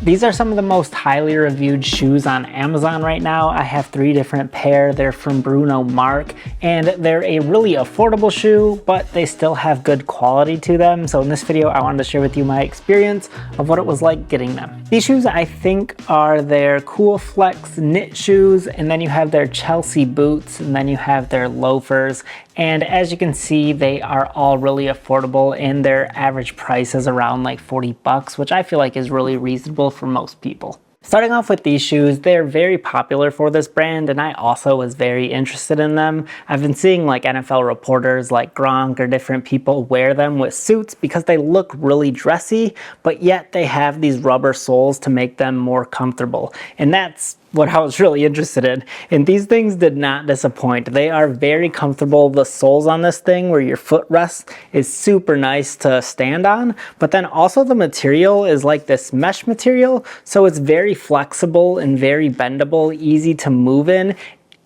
These are some of the most highly reviewed shoes on Amazon right now. I have 3 different pair. They're from Bruno Marc, and they're a really affordable shoe, but they still have good quality to them. So in this video, I wanted to share with you my experience of what it was like getting them. These shoes, I think, are their Cool Flex knit shoes, and then you have their Chelsea boots, and then you have their loafers. And as you can see, they are all really affordable, and their average price is around like 40 bucks, which I feel like is really reasonable for most people. Starting off with these shoes, they're very popular for this brand, and I also was very interested in them. I've been seeing like NFL reporters like Gronk or different people wear them with suits because they look really dressy, but yet they have these rubber soles to make them more comfortable. And that's what I was really interested in. And these things did not disappoint. They are very comfortable. The soles on this thing where your foot rests is super nice to stand on, but then also the material is like this mesh material, so it's very flexible and very bendable, easy to move in,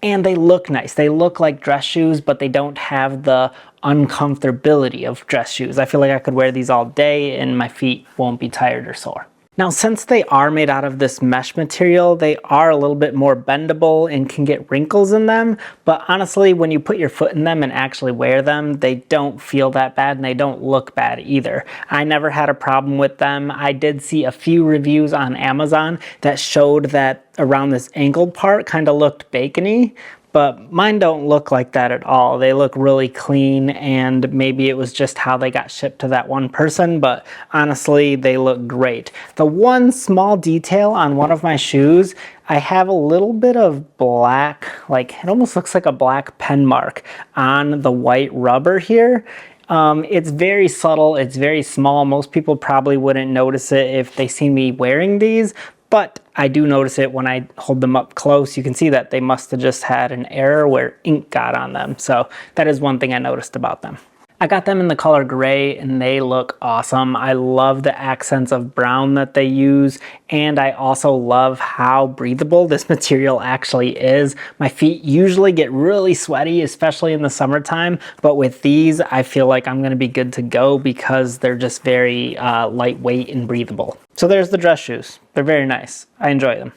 and they look nice. They look like dress shoes, but they don't have the uncomfortability of dress shoes. I feel like I could wear these all day and my feet won't be tired or sore. Now, since they are made out of this mesh material, they are a little bit more bendable and can get wrinkles in them, but honestly, when you put your foot in them and actually wear them, they don't feel that bad and they don't look bad either. I never had a problem with them. I did see a few reviews on Amazon that showed that around this ankle part kind of looked bacony, but mine don't look like that at all. They look really clean, and maybe it was just how they got shipped to that one person, but honestly, they look great. The one small detail on one of my shoes, I have a little bit of black, like it almost looks like a black pen mark on the white rubber here. It's very subtle, it's very small. Most people probably wouldn't notice it if they see me wearing these, but I do notice it when I hold them up close. You can see that they must have just had an error where ink got on them. So that is one thing I noticed about them. I got them in the color gray and they look awesome. I love the accents of brown that they use, and I also love how breathable this material actually is. My feet usually get really sweaty, especially in the summertime, but with these I feel like I'm gonna be good to go because they're just very lightweight and breathable. So there's the dress shoes. They're very nice. I enjoy them.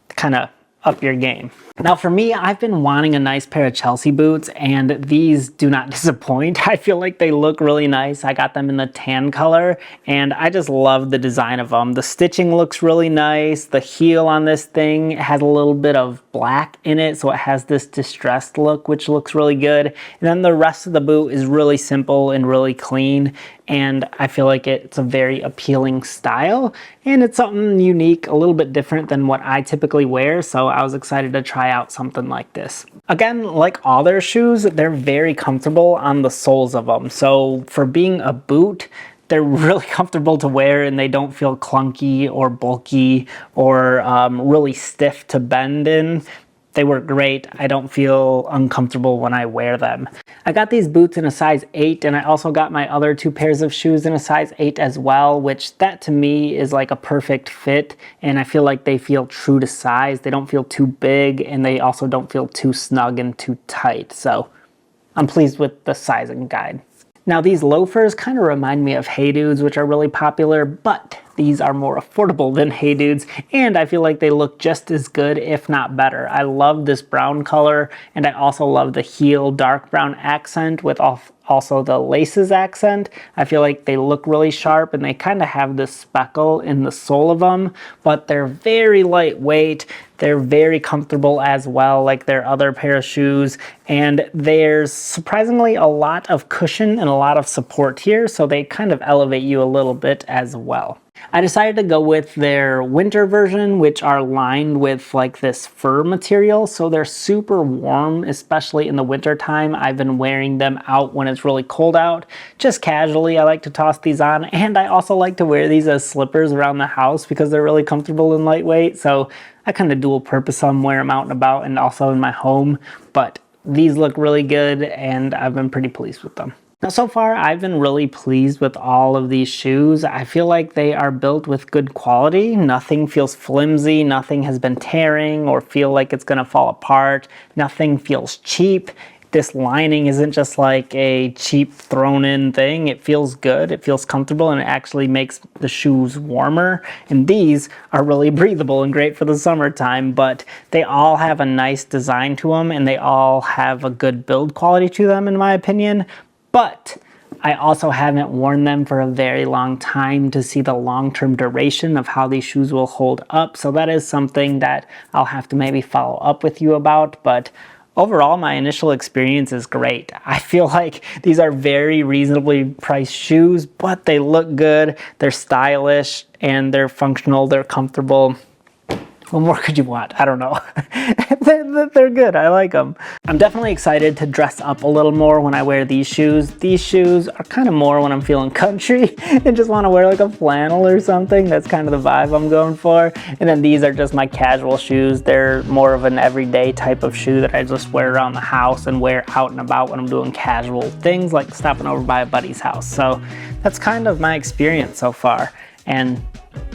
Kind of up your game. Now for me, I've been wanting a nice pair of Chelsea boots, and these do not disappoint. I feel like they look really nice. I got them in the tan color, and I just love the design of them. The stitching looks really nice. The heel on this thing has a little bit of black in it, so it has this distressed look, which looks really good. And then the rest of the boot is really simple and really clean, and I feel like it's a very appealing style, and it's something unique, a little bit different than what I typically wear, so I was excited to try out something like this. Again, like all their shoes, they're very comfortable on the soles of them. So for being a boot, they're really comfortable to wear and they don't feel clunky or bulky or really stiff to bend in. They work great. I don't feel uncomfortable when I wear them. I got these boots in a size 8, and I also got my other 2 pairs of shoes in a size 8 as well, which that to me is like a perfect fit, and I feel like they feel true to size. They don't feel too big, and they also don't feel too snug and too tight. So I'm pleased with the sizing guide. Now these loafers kind of remind me of Hey Dudes, which are really popular, but these are more affordable than Hey Dudes, and I feel like they look just as good, if not better. I love this brown color, and I also love the heel dark brown accent with also the laces accent. I feel like they look really sharp, and they kind of have this speckle in the sole of them, but they're very lightweight. They're very comfortable as well, like their other pair of shoes, and there's surprisingly a lot of cushion and a lot of support here, so they kind of elevate you a little bit as well. I decided to go with their winter version, which are lined with like this fur material, so they're super warm, especially in the winter time. I've been wearing them out when it's really cold out, just casually. I like to toss these on, and I also like to wear these as slippers around the house because they're really comfortable and lightweight, so I kind of dual purpose them, wear them out and about and also in my home, but these look really good and I've been pretty pleased with them. Now, so far, I've been really pleased with all of these shoes. I feel like they are built with good quality. Nothing feels flimsy. Nothing has been tearing or feel like it's going to fall apart. Nothing feels cheap. this lining isn't just like a cheap thrown in thing. It feels good, it feels comfortable, and it actually makes the shoes warmer. And these are really breathable and great for the summertime, but they all have a nice design to them and they all have a good build quality to them in my opinion. But I also haven't worn them for a very long time to see the long-term duration of how these shoes will hold up. So that is something that I'll have to maybe follow up with you about. But overall, my initial experience is great. I feel like these are very reasonably priced shoes, but they look good, they're stylish, and they're functional, they're comfortable. What more could you want? I don't know. They're good. I like them. I'm definitely excited to dress up a little more when I wear these shoes. These shoes are kind of more when I'm feeling country and just want to wear like a flannel or something. That's kind of the vibe I'm going for. And then these are just my casual shoes. They're more of an everyday type of shoe that I just wear around the house and wear out and about when I'm doing casual things like stopping over by a buddy's house. So that's kind of my experience so far. And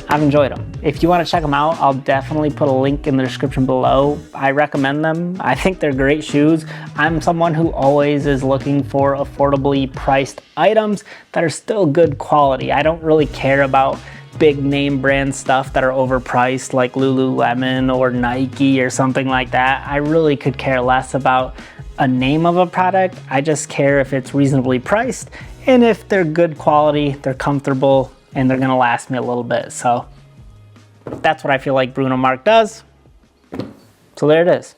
I've enjoyed them. If you want to check them out, I'll definitely put a link in the description below. I recommend them. I think they're great shoes. I'm someone who always is looking for affordably priced items that are still good quality. I don't really care about big name brand stuff that are overpriced like Lululemon or Nike or something like that. I really could care less about a name of a product. I just care if it's reasonably priced and if they're good quality, they're comfortable, and they're gonna last me a little bit. So that's what I feel like Bruno Marc does. So there it is.